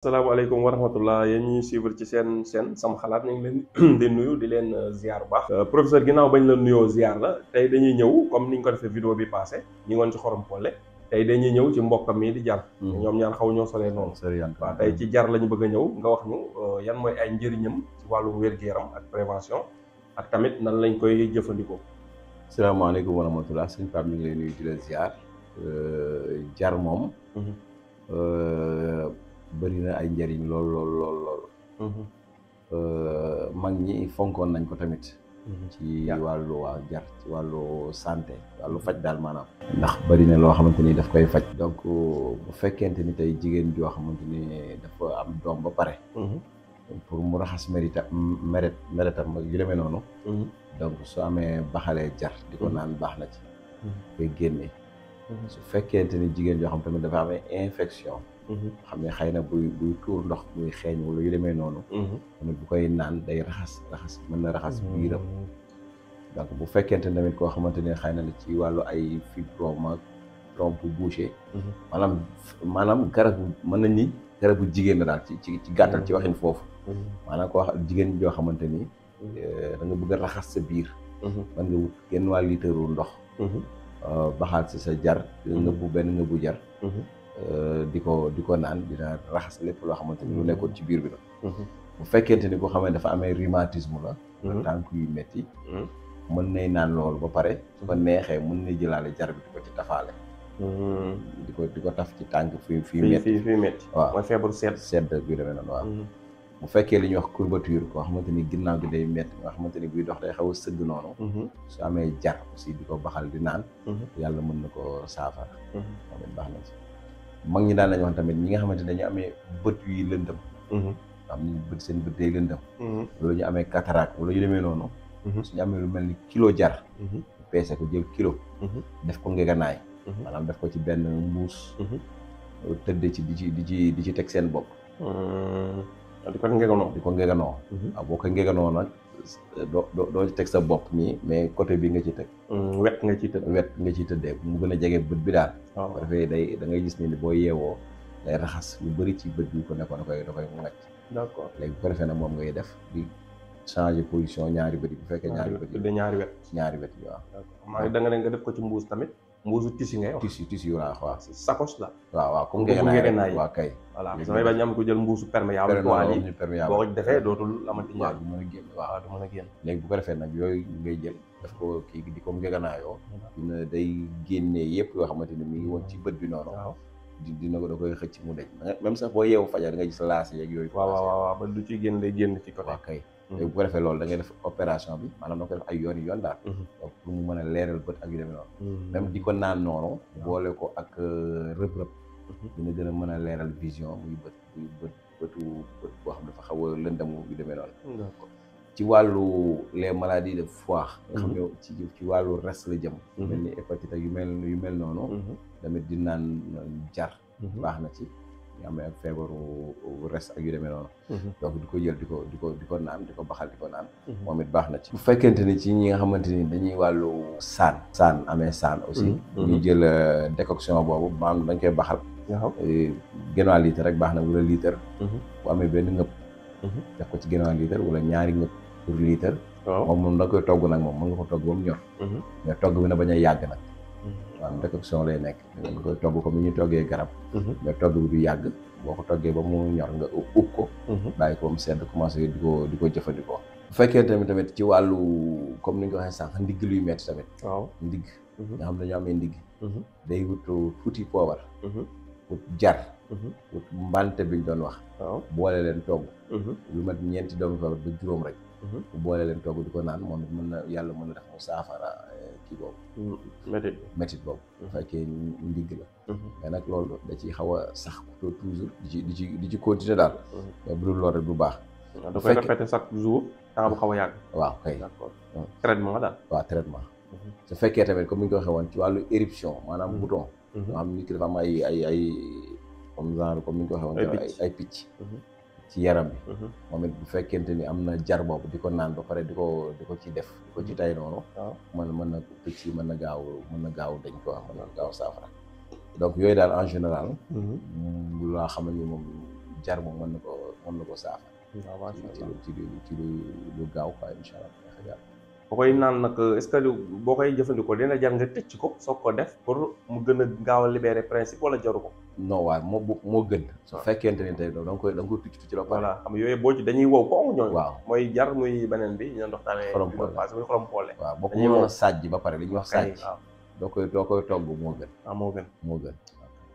Assalamualaikum warahmatullah yéen ñuy suivre ci seen sama xalaat ñu ngi leen di nuyu di leen ziar bu baax. Professeur ginnaaw bañ la nuyoo ziar la tey dañuy ñëw comme niñ ko defee vidéo bi passé ñi ngoon ci xorom polle tey dañuy ñëw ci mbokkam mi di jar. ñoom ñaar xaw ñoo solee noonu. waaw tey ci jar lañu bëgg a ñëw nga wax ñu yan mooy ay njëriñam ci wàllum wér-gu-yaram ak prévention ak tamit nan lañ koy jëfandikoo. Assalamualaikum warahmatullah sëñ Pape ñu ngi lay nuyu di la ziar jar moom. bëri na ay njëriñ lool. mag ñi fonkoon nañ ko tamit. ci wàllu jar ci wàllu santé wàllu faj daal maanaam. ndax bëri na loo xamante ni daf koy faj. donc bu fekkente ni tey jigéen joo xamante ni dafa am doom ba pare. pour mu raxas meretam yu demee noonu. donc su amee baxalee jar di ko naan baax na ci. koy génne. su fekkente ni jigéen joo xam tamit dafa amee infection. xam ne xëy na buy tuur ndox muy xeeñ wala yu demee noonu. tamit bu koy naan day raxas mën na raxas biiram. donc bu fekkente ne tamit koo xamante ne xëy na ci wàllu ay fibrome ak trompe bouchée. maanaam garabu mën nañ ni garabu jigéen la daal ci gàttal ci waxin foofu. maanaam koo xam jigéen joo xamante ni. da nga bëgg a raxas sa biir. mën nga wut genn waa liitaru ndox. baxaal si sa jar. ngëbu benn ngëbu jar. di ko naan dina raxas lépp loo xamante ni lu nekkoon ci biir bi la. bu fekkente ni koo xam ne dafa amee rhumatisme la. tànk yu métti. mën nay naan loolu ba pare su ko neexee mën nay jëlaale jar bi di ko ci tafaale. di ko taf ci tànk fii métti waaw mooy feebaru sedd bi demee noonu waaw. bu fekkee li ñuy wax courbature koo xamante ni ginnaaw gi day métti nga xamante ni buy dox day xaw a sëgg noonu. su amee jar aussi di ko baxal di naan. yàlla mën na ko saafara. moom it baax na ci. mag ñi daan nañu wax tamit ñi nga xamante ne dañu amee bët yu lëndëm. am ñu bët seen bët day lëndëm. wala ñu amee cataracte wala yu demee noonu. suñu amee lu mel ni kilo jar. peese ko jël kilo. def ko ngeganaay. maanaam def ko ci benn mbuus. tëdd ci di ci teg seen bopp. di ko ngeganoo. waaw boo ko ngeganoo nag doo ci teg sa bopp nii mais côté bi nga ci teg. wet nga ciy tëddee mu gën a jege bët bi daal. waaw dafay da ngay gis ni boo yeewoo day raxas lu bëri ci bët bi ko nekkoon da koy ngacc. d'accord léegi bu ko defee nag moom ngay def di changer position ñaari bët yi bu fekkee ñaari wet yi waaw. maa ngi da nga def ko ci mbuus tamit. mbuusu tissu ngay wax. tissu waaw. sacoche la. waaw comme ngeenaay waaw kay. voilà samay bañ am ko jël mbuusu perméable toile yi boo ko defee dootul amati ñaar du mën a génn waaw du mën a génn. léegi bu ko defee nag yooyu ngay jël daf ko kii di ko ngeganaayoo. dina day génnee yëpp yoo xamante ni mi ngi woon ci bët bi noonu. waaw dina ko da koy xëcc mu dej même sax boo yeewu fajar nga gis laas yeeg yooyu. waaw ba lu ciy génn day génn ci côté. waaw kay léegi bu ko defee loolu da ngay def opération bi maanaam da nga koy def ay yoon daal. donc pour mu mën a leeral bët ak yu demee noonu. même di ko naan noonu. boole ko ak rëb-rëb. dina gën a mën a leeral vision muy bëtu boo xam dafa xaw a lëndam yu demee noonu. ci wàllu les maladies de foie. nga xam ne ci wàllu res la jëm. mel ni hépatite ak yu mel noonu. tamit di naan jar. baax na ci. nga xam ne ak feebaru res ak yu demee noonu. donc di ko jël di ko naan di ko baxal di ko naan. moom it baax na ci. bu fekkente ni ci ñi nga xamante ni dañuy wàllu saan amee saan aussi. ñu jël décoction boobu maanaam dañ koy baxal. waaw genn wàll litre rek baax na wala litre. bu amee benn ngëpp. def ko ci genn wàll litre wala ñaari ngëpp pour litre. waaw moom da nga koy togg nag moom mën nga ko togg ba mu ñor. mais togg bi na bañ a yàgg nag. waaw décoction lay nekk nga koy togg comme ni ñuy toggee garab. mais togg bi du yàgg boo ko toggee ba mu ñor nga ub ko. bàyyi ko ba mu sedd commencé di ko jëfandikoo. bu fekkee tamit ci wàllu comme ni ñu ko waxee sànq ndigg luy metti tamit. waaw ndigg. nga xam dañoo amee ndigg. day wut tuuti poobar. wut jar. wut mbante biñ doon wax. waaw boole leen togg. lu mat ñeenti doomi poobar ba juróom rek. bu boole leen togg di ko naan moom it yàlla mën na def mu saafara kii boobu. métit boobu. bu fekkee ndigg la. mais nag loolu da ciy xaw a sax toujours di ci continuer daal. mais bu dul loolu rek du baax. da koy répéter chaque jour temps bu xaw a yàgg. waaw kay d'accord traitement daal. waaw traitement. su fekkee tamit comme ni ñu ko waxee woon ci wàllu éruption maanaam bouton. nga xam nit ki dafa am ay comme genre comme ni ñu ko waxee woon. ay picc. ci yaram bi. moom it bu fekkente ni am na jar boobu di ko naan ba pare di ko ci def di ko ci tay noonu. mën na picc yi mën na gaaw dañ ko mën na gaaw saafara. donc yooyu daal en général. laa xam ne moom jar moom mën na ko saafara. waaw macha allah ci lu gaaw quoi incha allah. boo koy naan nag est-ce que boo koy jëfandikoo dina jar nga tëcc ko soog ko def pour mu gën a gaaw a libérer principe wala jaru ko. non waaw moo gën. su fekkente ni tey da nga koy tucc la. voilà xam nga yooyu boo ci dañuy wow ko ñooñu. waaw mooy jar muy beneen bi ñu doon waxtaanee. xorom poole muy xorom poole. waaw boo ko mënoon a sàjj ba pare li ñuy wax sàjj. waaw doo koy togg moo gën. moo gën.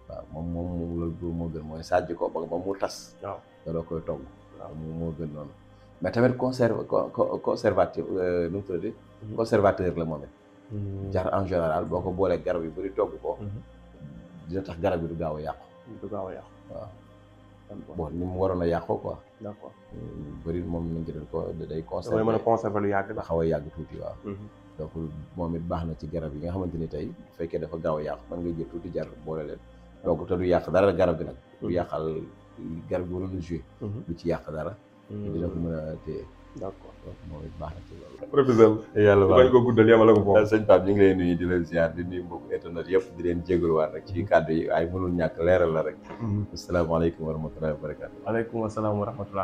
waaw moom loolu moo gën mooy sàjj ko ba mu tas. waaw doo koy togg. waaw moo gën noonu. mais tamit conservateur nu mu tuddati. conservateur la moom it. jar en général boo ko boolee garab yu bëri togg ko. dina tax garab yi du gaaw a yàqu. waaw. bon ni mu waroon a yàqoo quoi. d'accord. bëri moom lañ jël ko day conserver. mën a conserver lu yàgg. xaw a yàgg tuuti waaw. donc moom it baax na ci garab yi nga xamante ni tey bu fekkee dafa gaaw a yàqu mën nga jël tuuti jar boole leen. donc te du yàq dara garab gi nag. du yàqal garab gi waroon a joué. du ci yàq dara. dina ko mën a téye. d'accord moom it baax na ci loolu. professeur. yàlla bañ ko guddal yamala ko foofu. sëñ Pape ñu ngi leen nuyu di leen ziar di nuyu mbokku internet yëpp di leen jégaluwaat rek ci kàddu yi waaye mënul ñàkk leeral la rek. asalaamaaleykum wa rahmatullahi wa barakatu. waaleykum salaam wa rahmatullah.